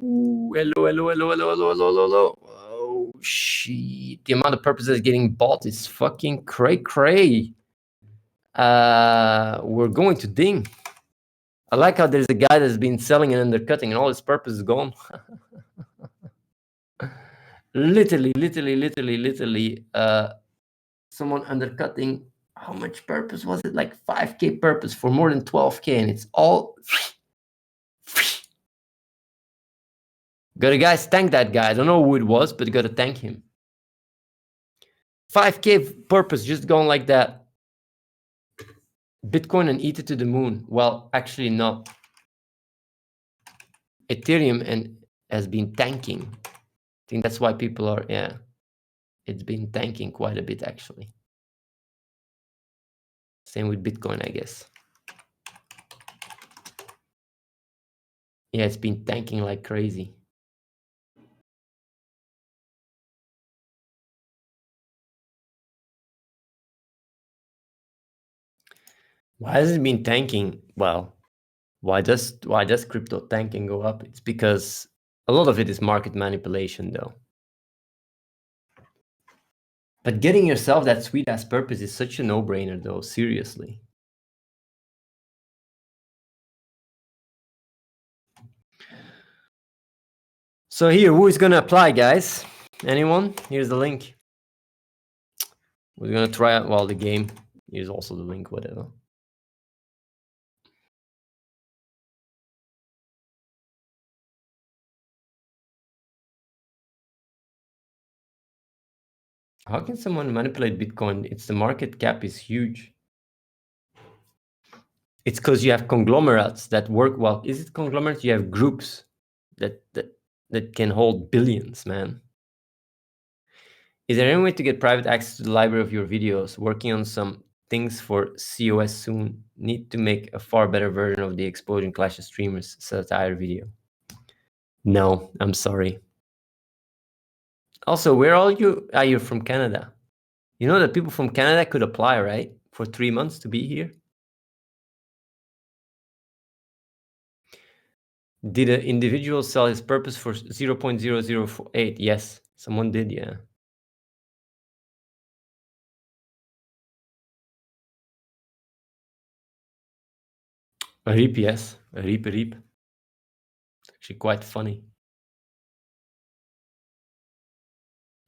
Hello. Oh, shit. The amount of purposes getting bought is fucking cray. We're going to ding. I like how there's a guy that's been selling and undercutting and all his purpose is gone. literally, someone undercutting. How much purpose was it? Like 5K purpose for more than 12K, and it's all. Gotta guys thank that guy. I don't know who it was, but gotta thank him. 5K purpose just going like that. Bitcoin and ETH to the moon. Well, actually not. Ethereum has been tanking. I think that's why people are, yeah. It's been tanking quite a bit actually. Same with Bitcoin, I guess. Yeah, it's been tanking like crazy. Why has it been tanking? Well, why does crypto tank and go up? It's because a lot of it is market manipulation though. But getting yourself that sweet ass purpose is such a no-brainer though, seriously. So here, who is gonna apply, guys? Anyone? Here's the link. We're gonna try out, well, the game. Here's also the link, whatever. How can someone manipulate Bitcoin? It's the market cap is huge. It's because you have conglomerates that work well. Is it conglomerates? You have groups that can hold billions, man. Is there any way to get private access to the library of your videos? Working on some things for CoS soon. Need to make a far better version of the Explosion Clash of Streamers satire video. No, I'm sorry. Also, where are you? Ah, you're from Canada. You know that people from Canada could apply, right? For 3 months to be here? Did an individual sell his purpose for 0.0048? Yes, someone did, yeah. A reap, yes. A reap. It's actually quite funny.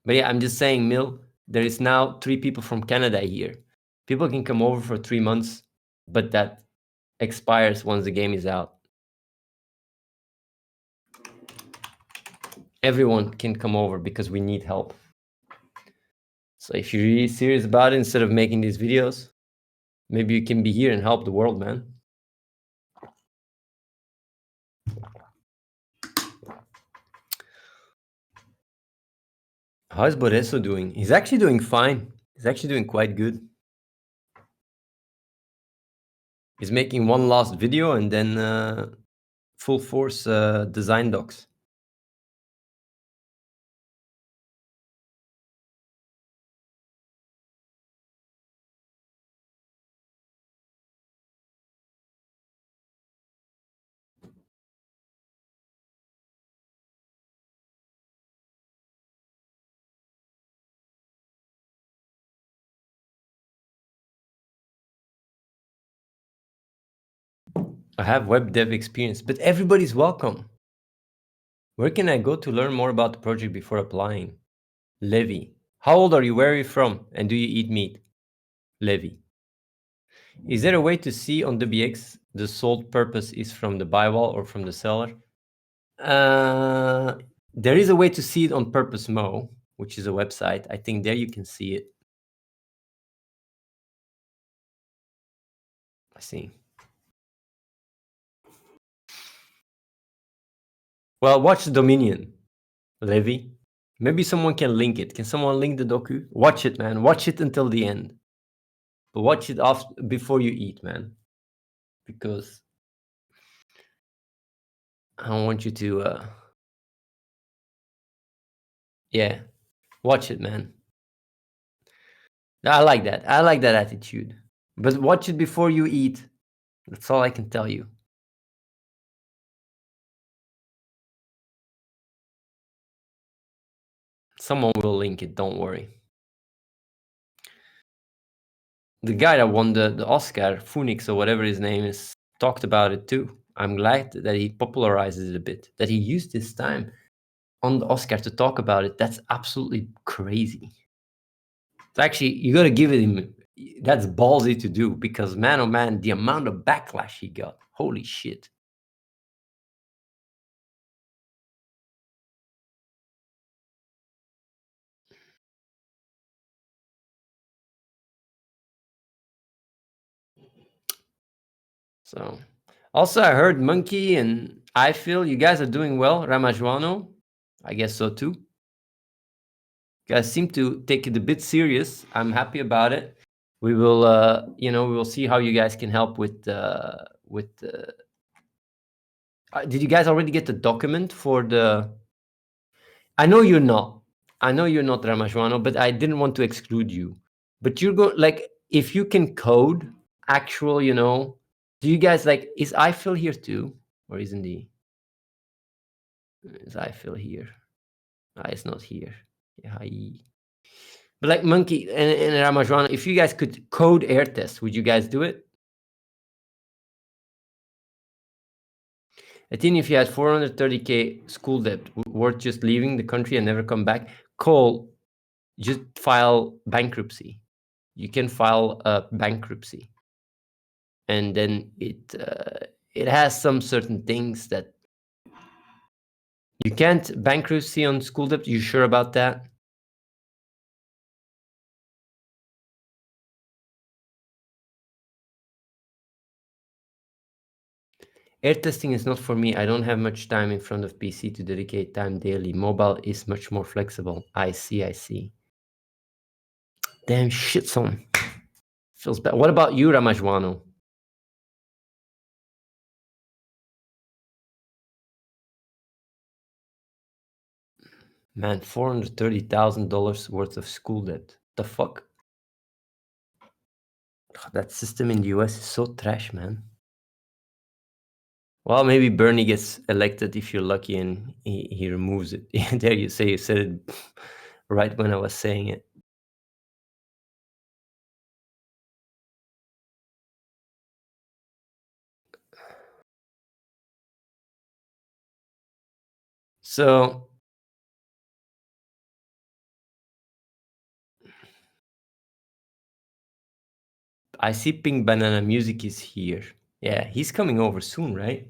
But yeah, I'm just saying, Mill, there is now 3 people from Canada here. People can come over for 3 months, but that expires once the game is out. Everyone can come over because we need help. So if you're really serious about it, instead of making these videos, maybe you can be here and help the world, man. How is Boreso doing? He's actually doing fine. He's actually doing quite good. He's making one last video and then full force design docs. I have web dev experience, but everybody's welcome. Where can I go to learn more about the project before applying? Levi. How old are you? Where are you from? And do you eat meat? Levi. Is there a way to see on WX the sold purpose is from the buy wall or from the seller? There is a way to see it on Purpose Mo, which is a website. I think there you can see it. I see. Well, watch Dominion, Levi. Maybe someone can link it. Can someone link the docu? Watch it, man. Watch it until the end. But watch it before you eat, man. Because I don't want you to... yeah. Watch it, man. I like that. I like that attitude. But watch it before you eat. That's all I can tell you. Someone will link it, don't worry. The guy that won the Oscar, Phoenix or whatever his name is, talked about it too. I'm glad that he popularizes it a bit, that he used his time on the Oscar to talk about it. That's absolutely crazy. So actually, you got to give it him. That's ballsy to do, because man, oh man, the amount of backlash he got. Holy shit. So also I heard Monkey and I feel you guys are doing well. Ramajuano, I guess so too. You guys seem to take it a bit serious. I'm happy about it. We will, we will see how you guys can help with. Did you guys already get the document for the? I know you're not. I know you're not Ramajwano, but I didn't want to exclude you. But you're going like if you can code actual, do you guys like is Eiffel here too, or isn't he? Is Eiffel here? It's not here. Yeah, but like Monkey and Ramajwano, if you guys could code air test, would you guys do it? Athene, if you had 430K school debt, worth just leaving the country and never come back, Cole, just file bankruptcy. You can file a bankruptcy, and then it has some certain things that you can't bankruptcy on school debt. You sure about that? Air testing is not for me. I don't have much time in front of PC to dedicate time daily. Mobile is much more flexible. I see. Damn shit, son. Feels bad. What about you, Ramajwano? Man, $430,000 worth of school debt. The fuck? That system in the US is so trash, man. Well, maybe Bernie gets elected if you're lucky and he removes it. There you say you said it right when I was saying it. So I see PinkBanana Music is here. Yeah, he's coming over soon, right?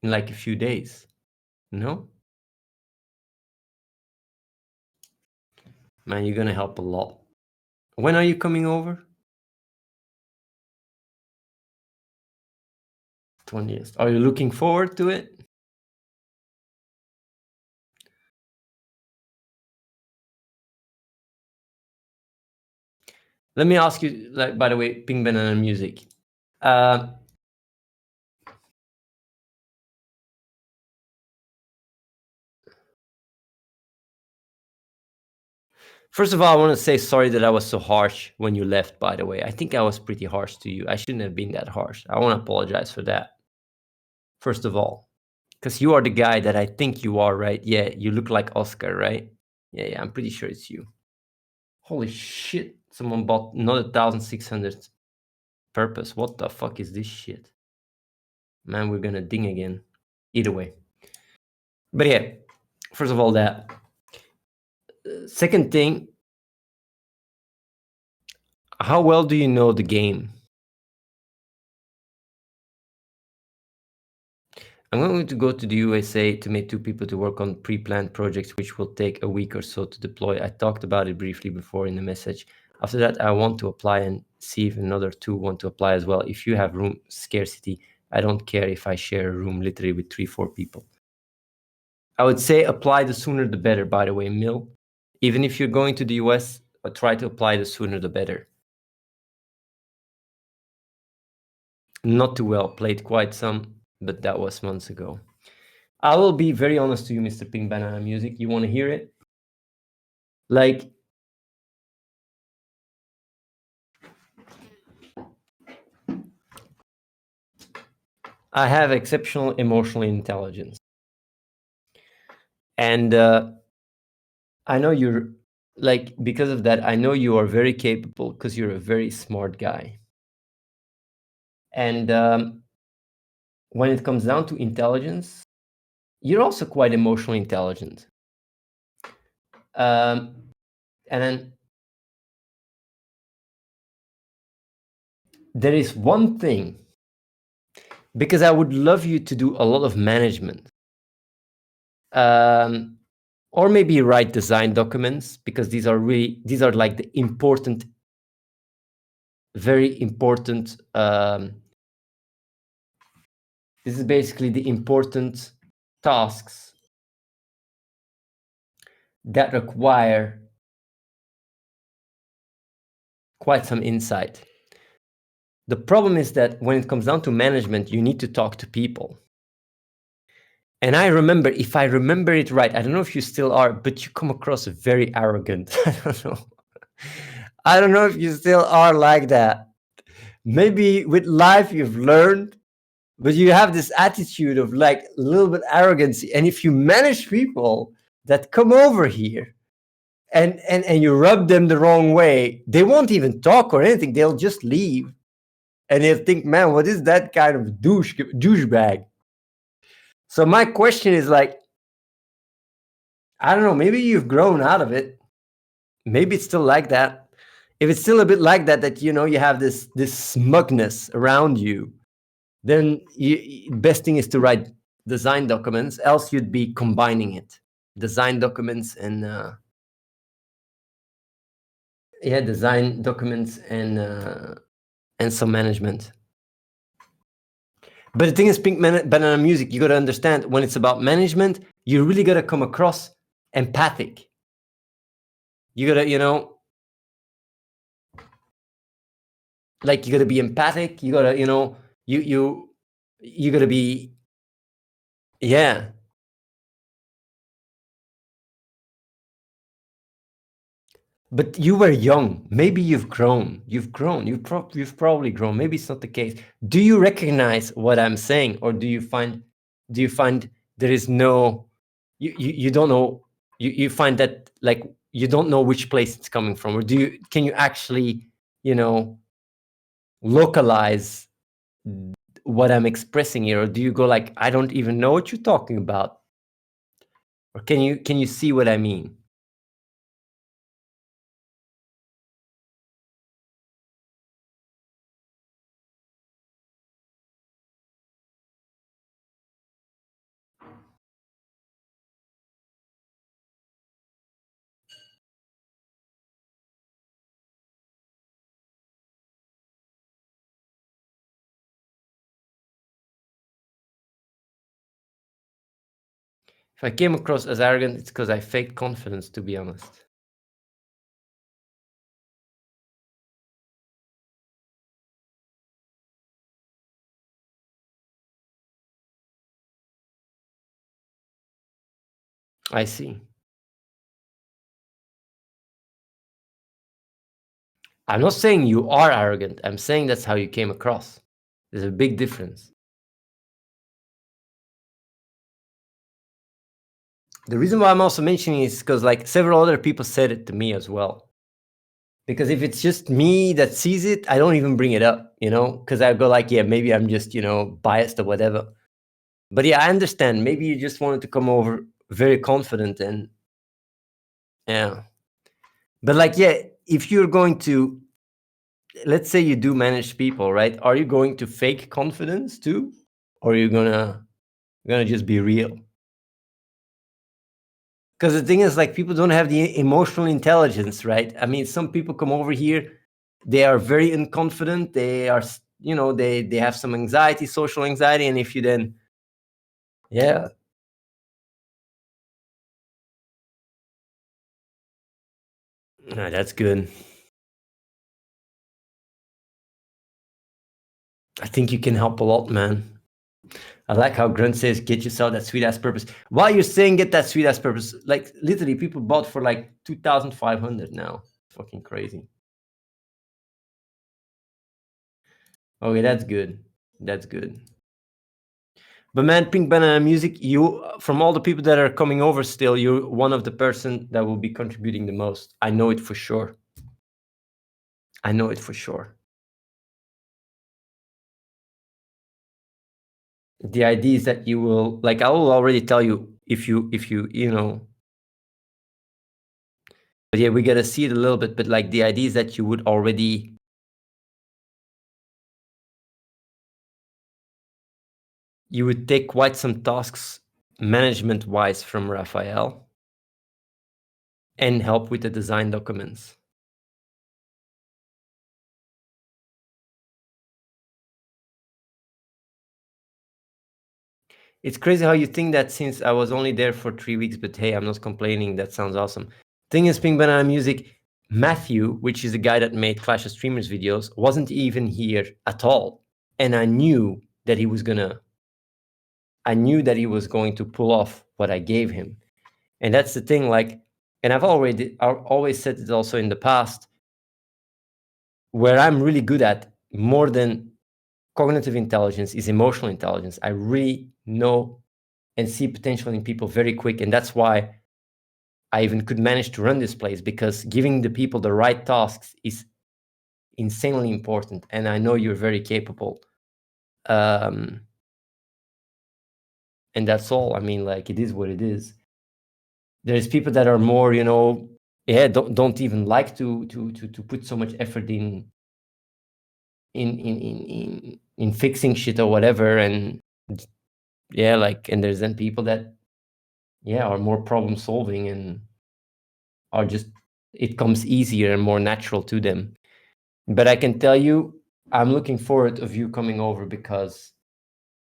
In like a few days. No? Man, you're gonna help a lot. When are you coming over? 20th. Are you looking forward to it? Let me ask you, like, by the way, PinkBanana Music. First of all, I want to say sorry that I was so harsh when you left, by the way. I think I was pretty harsh to you. I shouldn't have been that harsh. I want to apologize for that. First of all, because you are the guy that I think you are, right? Yeah, you look like Oscar, right? Yeah, I'm pretty sure it's you. Holy shit. Someone bought another 1,600 purpose. What the fuck is this shit? Man, we're gonna ding again. Either way. But yeah, first of all, that. Second thing, how well do you know the game? I'm going to go to the USA to meet 2 people to work on pre-planned projects, which will take a week or so to deploy. I talked about it briefly before in the message. After that, I want to apply and see if another 2 want to apply as well. If you have room scarcity, I don't care if I share a room literally with 3-4 people. I would say apply the sooner the better, by the way, Mill. Even if you're going to the US, try to apply the sooner the better. Not too well, played quite some, but that was months ago. I will be very honest to you, Mr. PinkBanana Music. You want to hear it? Like, I have exceptional emotional intelligence. And I know you're like, because of that, I know you are very capable because you're a very smart guy. And when it comes down to intelligence, you're also quite emotionally intelligent. Um, and then there is one thing, because I would love you to do a lot of management, um, or maybe write design documents, because these are like the important, very important. This is basically the important tasks that require quite some insight. The problem is that when it comes down to management, you need to talk to people. And I remember, if I remember it right, I don't know if you still are, but you come across very arrogant. I don't know. I don't know if you still are like that. Maybe with life you've learned, but you have this attitude of like a little bit arrogancy. And if you manage people that come over here and you rub them the wrong way, they won't even talk or anything. They'll just leave. And they'll think, man, what is that kind of douchebag? So my question is like, I don't know, maybe you've grown out of it. Maybe it's still like that. If it's still a bit like that, that you have this smugness around you, then best thing is to write design documents. Else you'd be combining it, design documents design documents and some management. But the thing is, Banana Music, you got to understand, when it's about management, you really got to come across empathic. You got to, like, you got to be empathic. You got to, you got to be, yeah. But you were young. Maybe you've grown. You've grown. You've probably grown. Maybe it's not the case. Do you recognize what I'm saying, or do you find there is no, you don't know, you find that like you don't know which place it's coming from, or can you actually localize what I'm expressing here, or do you go like, I don't even know what you're talking about, or can you see what I mean? If I came across as arrogant, it's because I faked confidence, to be honest. I see. I'm not saying you are arrogant. I'm saying that's how you came across. There's a big difference. The reason why I'm also mentioning is because like several other people said it to me as well. Because if it's just me that sees it, I don't even bring it up, because I go like, yeah, maybe I'm just, biased or whatever. But yeah, I understand. Maybe you just wanted to come over very confident and yeah. But like, yeah, if you're going to, let's say you do manage people, right? Are you going to fake confidence too? Or are you gonna just be real? Because the thing is, like, people don't have the emotional intelligence, right? I mean, some people come over here, they are very unconfident. They are, they have some anxiety, social anxiety, and if you then, yeah, no, that's good. I think you can help a lot, man. I like how Grunt says, "Get yourself that sweet ass purpose." While you're saying get that sweet ass purpose, like literally, people bought for like 2,500 now. Fucking crazy. Okay, that's good. That's good. But man, PinkBanana Music, you, from all the people that are coming over still, you're one of the person that will be contributing the most. I know it for sure. I know it for sure. The idea is that you will, like, I will already tell you if you, you know, but yeah, we got to see it a little bit, but like the idea is that you would already, you would take quite some tasks management wise from Raphael and help with the design documents. It's crazy how you think that since I was only there for 3 weeks, but hey, I'm not complaining. That sounds awesome. Thing is, PinkBanana Music, Matthew, which is the guy that made Clash of Streamers videos, wasn't even here at all. And I knew that he was going to pull off what I gave him. And that's the thing, like, and I've always said it also in the past, where I'm really good at more than cognitive intelligence is emotional intelligence. I really know and see potential in people very quick. And that's why I even could manage to run this place, because giving the people the right tasks is insanely important. And I know you're very capable. And that's all. I mean, like, it is what it is. There's people that are more, you know, yeah, don't even like to put so much effort in fixing shit or whatever. And yeah, like, and there's then people that, yeah, are more problem solving and are just, it comes easier and more natural to them. But I can tell you, I'm looking forward of you coming over, because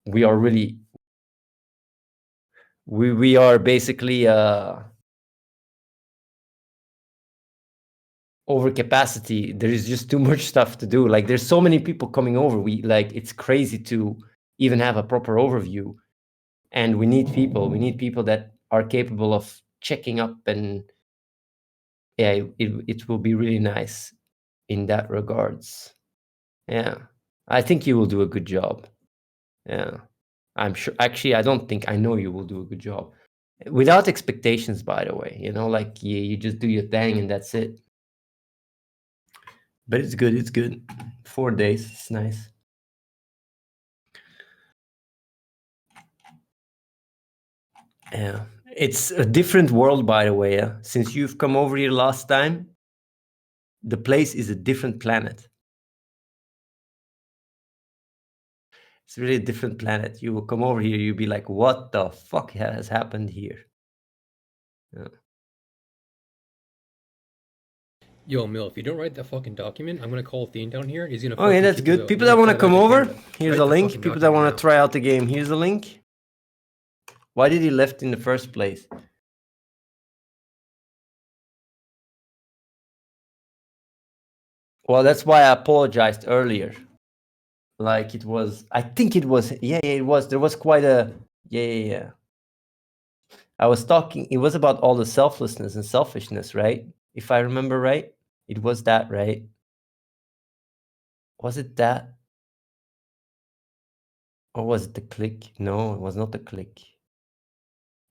we are really, we are basically over capacity. There is just too much stuff to do. Like, there's so many people coming over. We, like, it's crazy to even have a proper overview. And we need people. We need people that are capable of checking up, and yeah, it will be really nice in that regards. Yeah, I think you will do a good job. Yeah, I'm sure. Actually, I don't think, I know you will do a good job. Without expectations, by the way, you know, like, you just do your thing and that's it. But it's good. It's good. 4 days. It's nice. Yeah. It's a different world, by the way. Yeah? Since you've come over here last time, the place is a different planet. It's really a different planet. You will come over here, you'll be like, what the fuck has happened here? Yeah. Yo, Mill, if you don't write that fucking document, I'm gonna call Athene down here. He's gonna. Okay, that's good. People that want to come over, here's a link. People that want to try out the game, here's a link. Why did he left in the first place? Well, that's why I apologized earlier. Like, it was, I think it was, yeah, it was. There was quite a, yeah. I was talking, it was about all the selflessness and selfishness, right? If I remember right, it was that, right? Was it that? Or was it the click? No, it was not the click.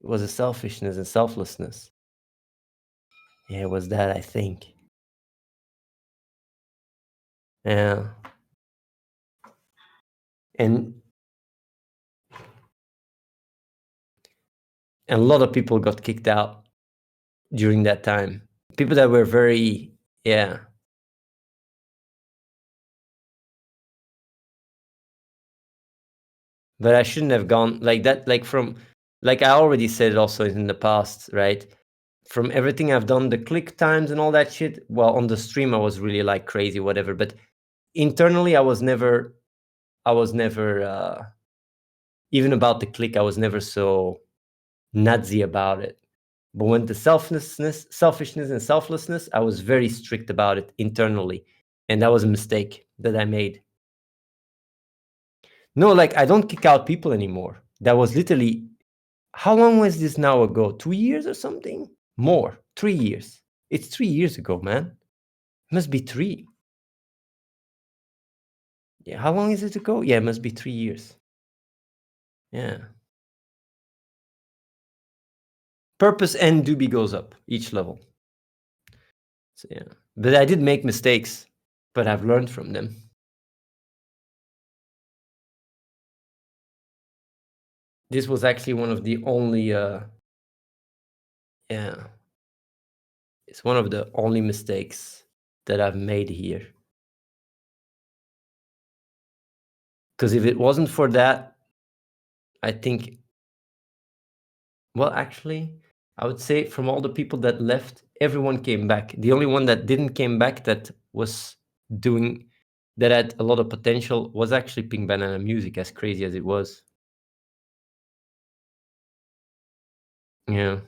It was the selfishness and selflessness. Yeah, it was that, I think. Yeah. And a lot of people got kicked out during that time. People that were very, yeah. But I shouldn't have gone like that, like, from, like, I already said it also in the past, right? From everything I've done, the click times and all that shit, well, on the stream I was really like crazy, whatever, but internally I was never even about the click, I was never so nazzi about it. But when the selfishness and selflessness, I was very strict about it internally. And that was a mistake that I made. No, like, I don't kick out people anymore. That was literally, how long was this now ago? 2 years or something? More. 3 years. It's 3 years ago, man. It must be 3. Yeah, how long is it ago? Yeah, it must be 3 years. Yeah. Purpose and doobie goes up each level. So yeah. But I did make mistakes, but I've learned from them. This was actually one of the only yeah. It's one of the only mistakes that I've made here. Because if it wasn't for that, I think, well, actually, I would say from all the people that left, everyone came back. The only one that didn't came back that was doing that had a lot of potential was actually PinkBanana Music, as crazy as it was. Yeah.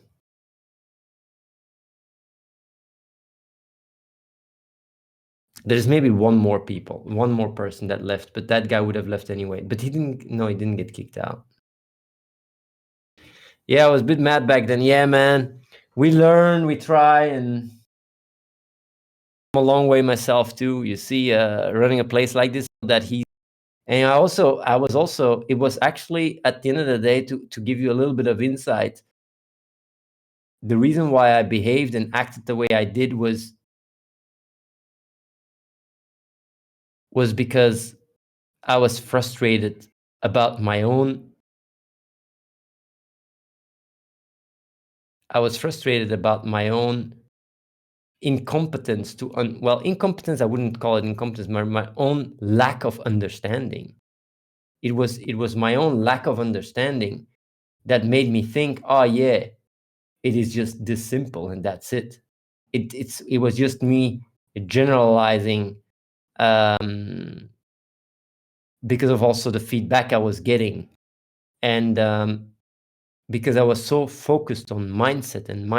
There's maybe one more person that left, but that guy would have left anyway. But he didn't get kicked out. Yeah, I was a bit mad back then. Yeah, man. We learn, we try, and I'm a long way myself too. You see, running a place like this, that he and I was also, it was actually at the end of the day, to give you a little bit of insight. The reason why I behaved and acted the way I did was because I was frustrated about my own. I was frustrated about my own incompetence incompetence, I wouldn't call it incompetence, my own lack of understanding. It was my own lack of understanding that made me think, oh yeah, it is just this simple and that's it. It was just me generalizing, because of also the feedback I was getting, and because I was so focused on mindset, and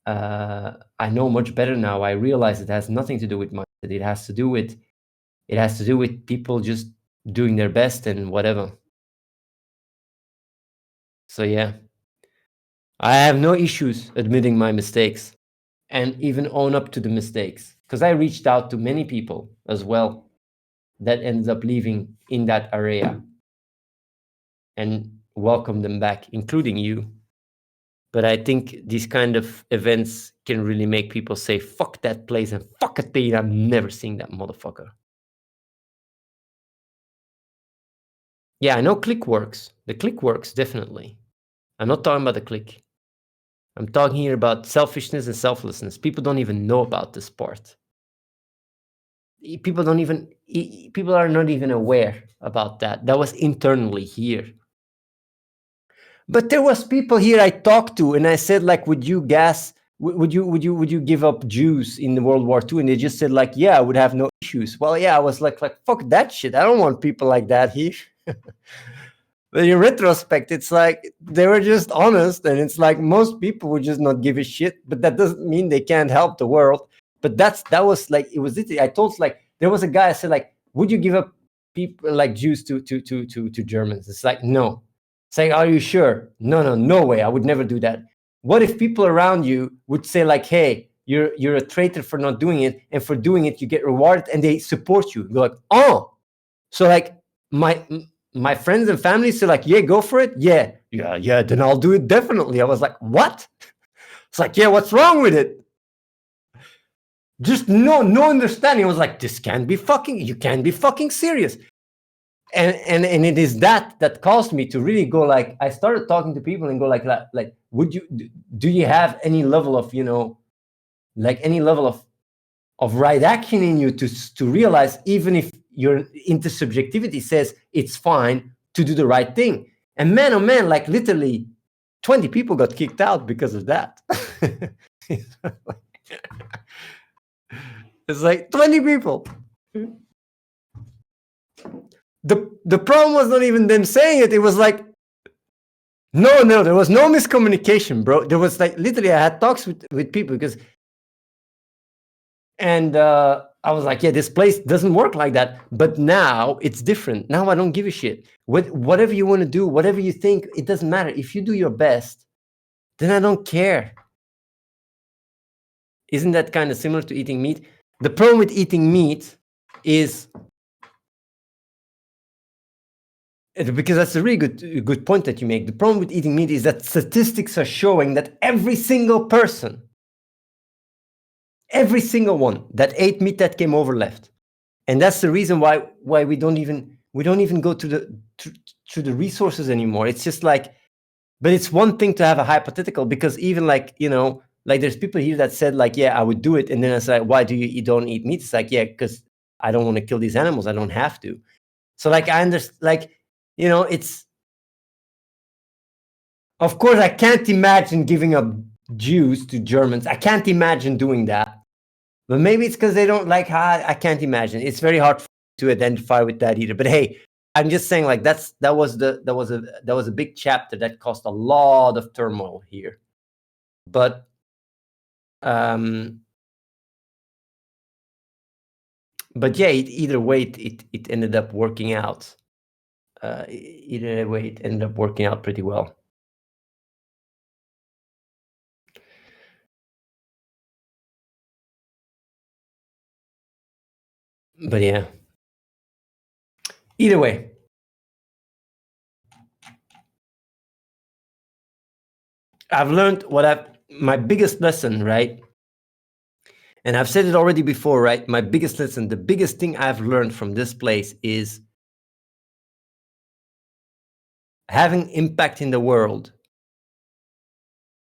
I know much better now. I realize it has nothing to do with mindset. It has to do with people just doing their best and whatever. So yeah, I have no issues admitting my mistakes and even own up to the mistakes, because I reached out to many people as well that ends up leaving in that area and welcome them back, including you. But I think these kind of events can really make people say, fuck that place and fuck Athene, I'm never seeing that motherfucker. Yeah, I know click works. The click works, definitely. I'm not talking about the click. I'm talking here about selfishness and selflessness. People don't even know about this part. People are not even aware about that. That was internally here. But there was people here I talked to, and I said, like, would you give up Jews in the World War II? And they just said, like, yeah, I would have no issues. Well, yeah, I was like fuck that shit. I don't want people like that here. But in retrospect, it's like they were just honest, and it's like most people would just not give a shit. But that doesn't mean they can't help the world. But that was like, it was literally, I told, like, there was a guy, I said, like, would you give up people like Jews to Germans? It's like, no. It's like, are you sure? No way. I would never do that. What if people around you would say, like, hey, you're a traitor for not doing it, and for doing it you get rewarded, and they support you? You're like, oh, so like my friends and family say, like, yeah, go for it. Yeah, then I'll do it, definitely. I was like, what? It's like, yeah, what's wrong with it? Just no understanding. I was like, this can't be fucking, you can't be fucking serious. And it is that caused me to really go, like, I started talking to people and go like, would you, do you have any level of, like, any level of right action in you to realize, even if your intersubjectivity says it's fine to do the right thing? And man, oh man, like, literally 20 people got kicked out because of that. It's like 20 people. The problem was not even them saying it. It was like, no, there was no miscommunication, bro. There was, like, literally, I had talks with people, because, and I was like, yeah, this place doesn't work like that. But now it's different. Now I don't give a shit. Whatever you want to do, whatever you think, it doesn't matter. If you do your best, then I don't care. Isn't that kind of similar to eating meat? The problem with eating meat is, Because that's a really good point that you make. The problem with eating meat is that statistics are showing that every single person, every single one that ate meat that came over left. And that's the reason why we don't even go to the resources anymore. It's just like, but it's one thing to have a hypothetical, because even like, like there's people here that said like, yeah, I would do it. And then it's like, why do you don't eat meat? It's like, yeah, because I don't want to kill these animals. I don't have to. So like, I understand, like, it's, of course, I can't imagine giving up Jews to Germans. I can't imagine doing that. But maybe it's because they don't like how I can't imagine. It's very hard to identify with that either. But hey, I'm just saying like that was a big chapter that caused a lot of turmoil here. But yeah, either way it ended up working out. Either way it ended up working out pretty well. But yeah. Either way. I've learned my biggest lesson, right? And I've said it already before, right? My biggest lesson, the biggest thing I've learned from this place is having impact in the world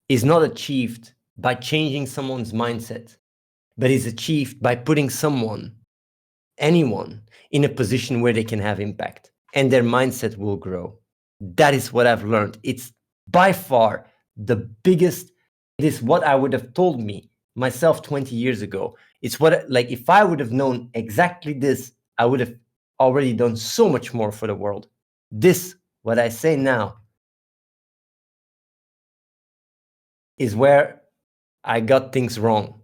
is not achieved by changing someone's mindset, but is achieved by putting anyone, in a position where they can have impact, and their mindset will grow. That is what I've learned. It's by far the biggest. It is what I would have told myself 20 years ago. It's what, like, if I would have known exactly this, I would have already done so much more for the world. This, what I say now, is where I got things wrong.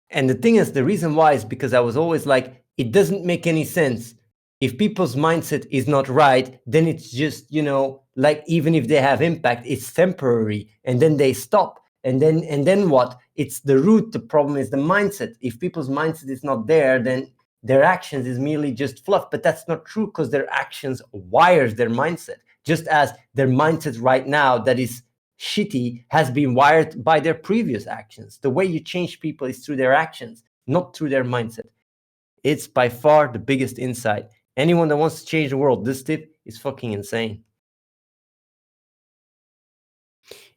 And the thing is, the reason why is because I was always like, it doesn't make any sense. If people's mindset is not right, then it's just, like, even if they have impact, it's temporary, and then they stop. And then what? It's the root. The problem is the mindset. If people's mindset is not there, then their actions is merely just fluff. But that's not true, because their actions wires their mindset. Just as their mindset right now that is shitty has been wired by their previous actions. The way you change people is through their actions, not through their mindset. It's by far the biggest insight. Anyone that wants to change the world, this tip is fucking insane.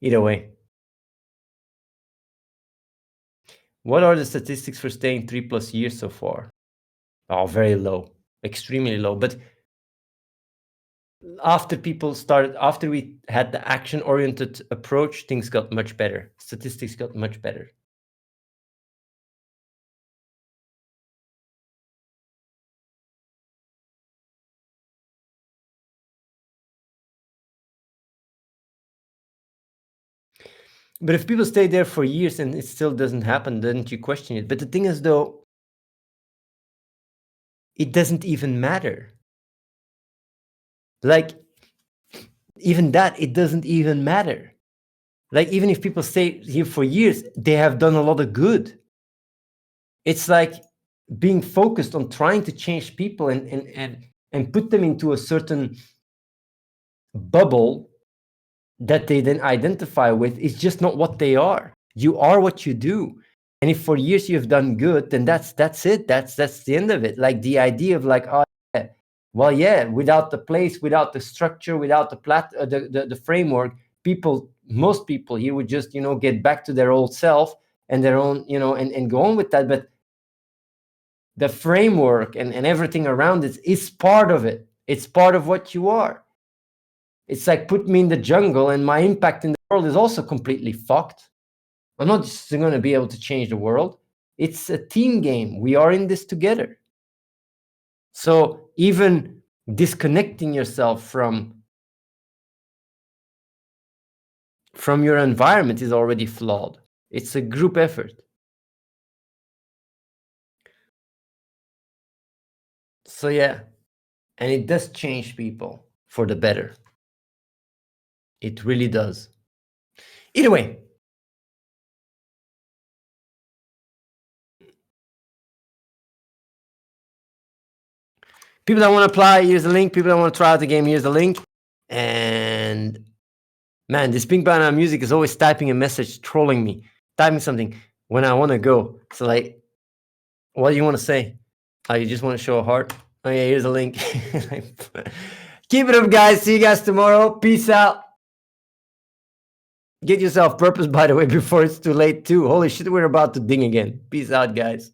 Either way. What are the statistics for staying 3+ years so far? Oh, very low. Extremely low. But after we had the action-oriented approach, things got much better. Statistics got much better. But if people stay there for years and it still doesn't happen, then you question it. But the thing is, though, it doesn't even matter. Like, even that, it doesn't even matter. Like, even if people stay here for years, they have done a lot of good. It's like being focused on trying to change people and put them into a certain bubble that they then identify with is just not what they are. You are what you do. And if for years you've done good, then that's it. That's the end of it. Like, the idea of like, oh yeah, well, yeah, without the place, without the structure, without the framework, most people here would just, get back to their old self and their own, and go on with that. But the framework and everything around it is part of it. It's part of what you are. It's like, put me in the jungle and my impact in the world is also completely fucked. I'm not just going to be able to change the world. It's a team game. We are in this together. So even disconnecting yourself from your environment is already flawed. It's a group effort. So yeah, and it does change people for the better. It really does. Either way, People that want to apply, here's the link. People that want to try out the game, here's the link. And man, this PinkBanana music is always typing a message, trolling me, typing something when I want to go. So like, what do you want to say? Oh, you just want to show a heart? Oh yeah, here's a link. Keep it up, guys. See you guys tomorrow. Peace out. Get yourself purpose, by the way, before it's too late too. Holy shit, we're about to ding again. Peace out, guys.